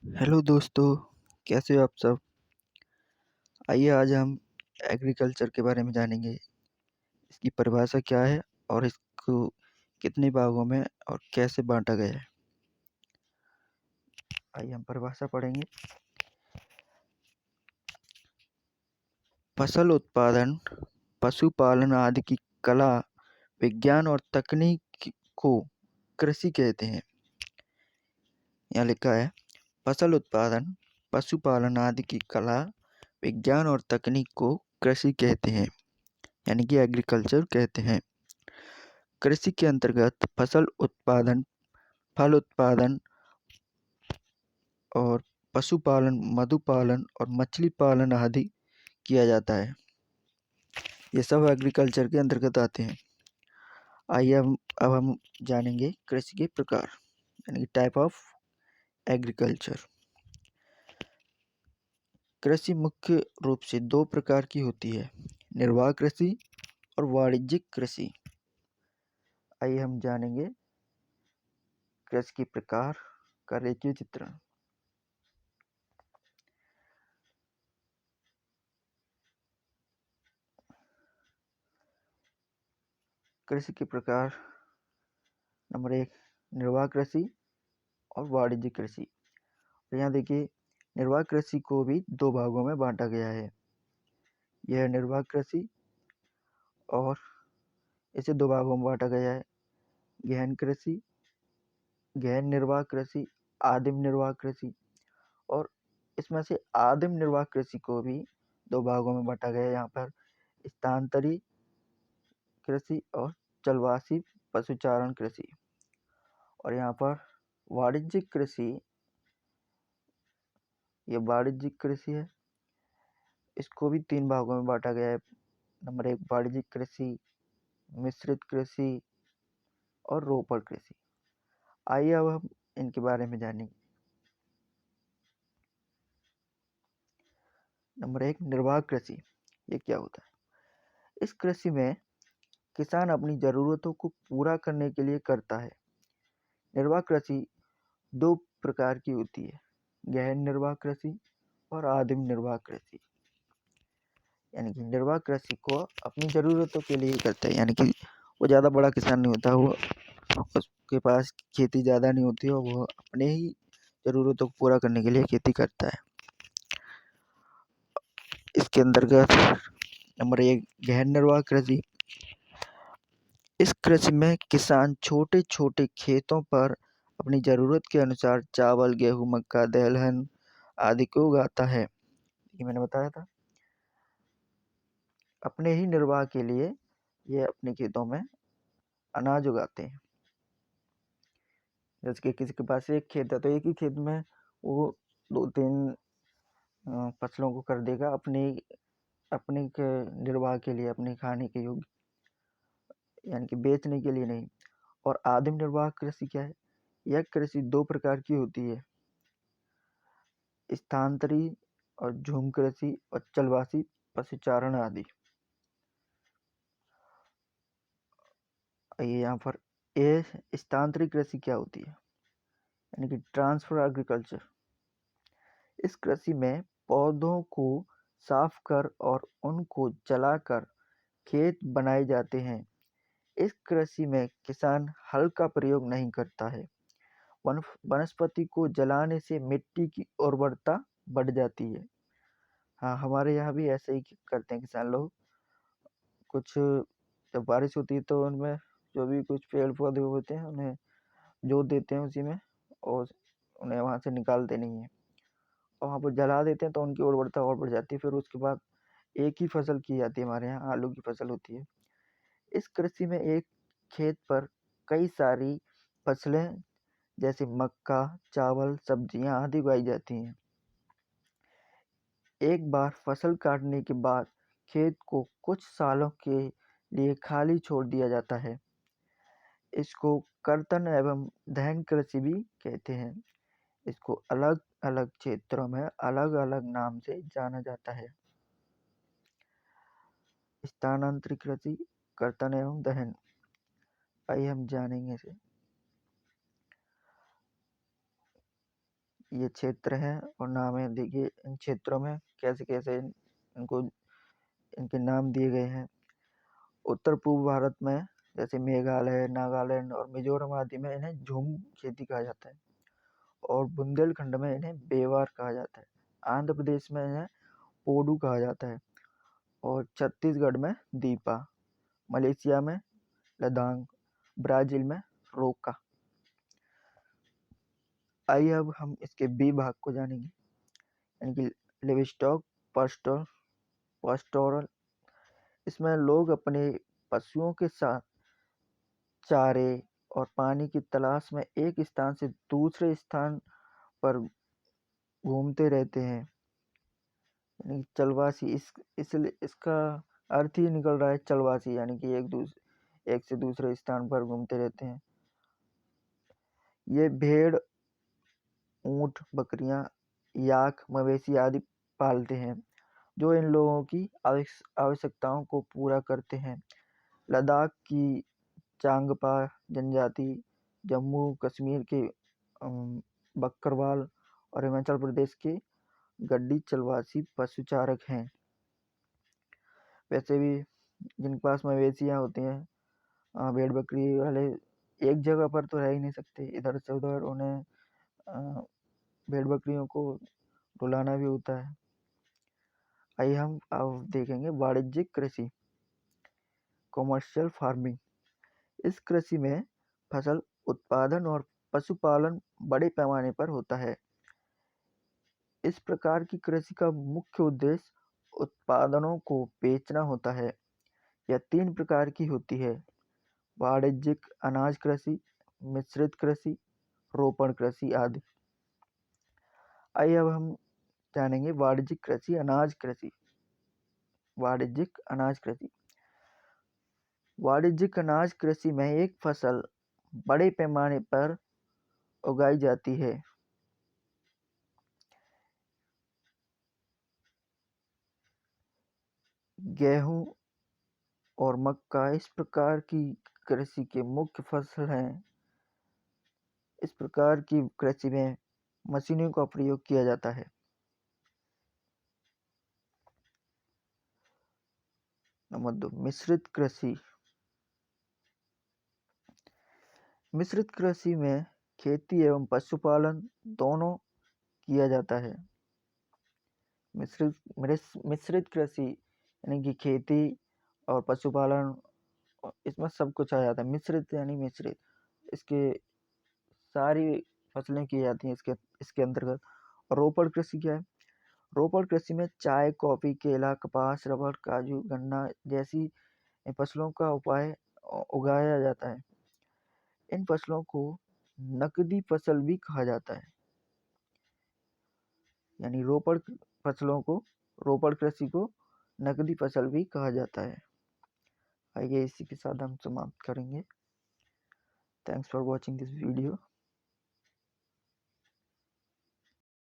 Hello दोस्तों, कैसे हो आप सब? आइए आज हम एग्रीकल्चर के बारे में जानेंगे। इसकी परिभाषा क्या है और इसको कितने भागों में और कैसे बांटा गया है। आइए हम परिभाषा पढ़ेंगे। फसल उत्पादन, पशुपालन आदि की कला, विज्ञान और तकनीक को कृषि कहते हैं। यहाँ लिखा है फसल उत्पादन, पशुपालन आदि की कला, विज्ञान और तकनीक को कृषि कहते हैं, यानी कि एग्रीकल्चर कहते हैं। कृषि के अंतर्गत फसल उत्पादन, फल उत्पादन और पशुपालन, मधुपालन और मछली पालन आदि किया जाता है। ये सब एग्रीकल्चर के अंतर्गत आते हैं। आइए अब हम जानेंगे कृषि के प्रकार, यानी कि टाइप ऑफ एग्रीकल्चर। कृषि मुख्य रूप से दो प्रकार की होती है, निर्वाह कृषि और वाणिज्यिक कृषि। आइए हम जानेंगे कृषि के प्रकार का रेखीय चित्रण। कृषि के प्रकार नंबर 1, निर्वाह कृषि और वाणिज्यिक कृषि। तो यहाँ देखिए, निर्वाह कृषि को भी दो भागों में बांटा गया है। यह है निर्वाह कृषि और इसे दो भागों में बांटा गया है, गहन कृषि, गहन निर्वाह कृषि, आदिम निर्वाह कृषि। और इसमें से आदिम निर्वाह कृषि को भी दो भागों में बांटा गया है। यहाँ पर स्थानांतरी कृषि और जलवासी पशुचारण कृषि। और यहाँ पर वाणिज्यिक कृषि, ये वाणिज्यिक कृषि है, इसको भी तीन भागों में बांटा गया है। नंबर 1, वाणिज्यिक कृषि, मिश्रित कृषि और रोपड़ कृषि। आइए अब हम इनके बारे में जानेंगे। नंबर 1, निर्वाह कृषि। ये क्या होता है? इस कृषि में किसान अपनी जरूरतों को पूरा करने के लिए करता है। निर्वाह कृषि दो प्रकार की होती है, गहन निर्वाह कृषि और आदिम निर्वाह कृषि। यानी कि निर्वाह कृषि को अपनी जरूरतों के लिए करता है, यानी कि वो ज़्यादा बड़ा किसान नहीं होता, वो उसके पास खेती ज़्यादा नहीं होती और वो अपने ही ज़रूरतों को पूरा करने के लिए खेती करता है। इसके अंतर्गत नंबर 1, गहन निर्वाह कृषि। इस कृषि में किसान छोटे छोटे खेतों पर अपनी ज़रूरत के अनुसार चावल, गेहूँ, मक्का, दलहन आदि को उगाता है। ये मैंने बताया था, अपने ही निर्वाह के लिए ये अपने खेतों में अनाज उगाते हैं। जैसे कि किसी के पास एक खेत है तो एक ही खेत में वो 2-3 फसलों को कर देगा, अपने अपने के निर्वाह के लिए, अपने खाने के योग्य, यानी कि बेचने के लिए नहीं। और आदिम निर्वाह कृषि क्या है? यह कृषि दो प्रकार की होती है, स्थानांतरी और झूम कृषि और चलवासी पशुचारण आदि। ये यहाँ पर ये स्थानांतरी कृषि क्या होती है, यानी कि ट्रांसफर एग्रीकल्चर। इस कृषि में पौधों को साफ कर और उनको जलाकर खेत बनाए जाते हैं। इस कृषि में किसान हल का प्रयोग नहीं करता है। वनस्पति को जलाने से मिट्टी की उर्वरता बढ़ जाती है। हाँ, हमारे यहाँ भी ऐसे ही करते हैं किसान लोग। कुछ जब बारिश होती है तो उनमें जो भी कुछ पेड़ पौधे होते हैं उन्हें जोत देते हैं उसी में, और उन्हें वहाँ से निकालते नहीं हैं और वहाँ पर जला देते हैं तो उनकी उर्वरता और बढ़ जाती है। फिर उसके बाद एक ही फसल की जाती है, हमारे यहाँ आलू की फसल होती है। इस कृषि में एक खेत पर कई सारी फसलें जैसे मक्का, चावल, सब्जियां आदि उगाई जाती हैं। एक बार फसल काटने के बाद खेत को कुछ सालों के लिए खाली छोड़ दिया जाता है। इसको कर्तन एवं दहन कृषि भी कहते हैं। इसको अलग अलग क्षेत्रों में अलग अलग नाम से जाना जाता है। स्थानांतरित कृषि, कर्तन एवं दहन। आइए हम जानेंगे इसे। ये क्षेत्र हैं और नाम है। देखिए इन क्षेत्रों में कैसे-कैसे इनको इनके नाम दिए गए हैं। उत्तर पूर्व भारत में जैसे मेघालय, नागालैंड और मिज़ोरम आदि में इन्हें झूम खेती कहा जाता है और बुंदेलखंड में इन्हें बेवार कहा जाता है। आंध्र प्रदेश में इन्हें पोडू कहा जाता है और छत्तीसगढ़ में दीपा, मलेशिया में लदांग, ब्राज़ील में रोका। आइए अब हम इसके बी भाग को जानेंगे, यानी कि लिवस्टॉक पास्टोरल। इसमें लोग अपने पशुओं के साथ चारे और पानी की तलाश में एक स्थान से दूसरे स्थान पर घूमते रहते हैं, यानी चलवासी। इसलिए इसका अर्थ ही निकल रहा है चलवासी, यानी कि एक से दूसरे स्थान पर घूमते रहते हैं। ये भेड़, ऊँट, बकरियां, याक, मवेशी आदि पालते हैं जो इन लोगों की आवश्यकताओं को पूरा करते हैं। लद्दाख की चांगपा जनजाति, जम्मू कश्मीर के बकरवाल और हिमाचल प्रदेश के गड्डी चलवासी पशुचारक हैं। वैसे भी जिनके पास मवेशियाँ होती हैं, भेड़ बकरी वाले एक जगह पर तो रह ही नहीं सकते, इधर से उधर उन्हें भेड़ बकरियों को रुलाना भी होता है। आइए हम अब देखेंगे वाणिज्यिक कृषि, कॉमर्शियल फार्मिंग। इस कृषि में फसल उत्पादन और पशुपालन बड़े पैमाने पर होता है। इस प्रकार की कृषि का मुख्य उद्देश्य उत्पादनों को बेचना होता है। यह 3 प्रकार की होती है: वाणिज्यिक अनाज कृषि, मिश्रित कृषि, रोपण कृषि आदि। आइए अब हम जानेंगे वाणिज्यिक कृषि, अनाज कृषि। वाणिज्यिक अनाज कृषि। वाणिज्यिक अनाज कृषि में एक फसल बड़े पैमाने पर उगाई जाती है। गेहूं और मक्का इस प्रकार की कृषि के मुख्य फसल हैं। इस प्रकार की कृषि में मशीनों का प्रयोग किया जाता है। नंबर 2, मिश्रित कृषि। मिश्रित कृषि में खेती एवं पशुपालन दोनों किया जाता है। मिश्रित कृषि यानी कि खेती और पशुपालन, इसमें सब कुछ आ जाता है। मिश्रित यानी मिश्रित, इसके सारी फसलें की जाती हैं इसके अंतर्गत। और रोपण कृषि क्या है? रोपण कृषि में चाय, कॉफी, केला, कपास, रबर, काजू, गन्ना जैसी फसलों का उगाया जाता है। इन फसलों को नकदी फसल भी कहा जाता है, यानी रोपण कृषि को नकदी फसल भी कहा जाता है। आइए इसी के साथ हम समाप्त करेंगे। Thanks for watching this video.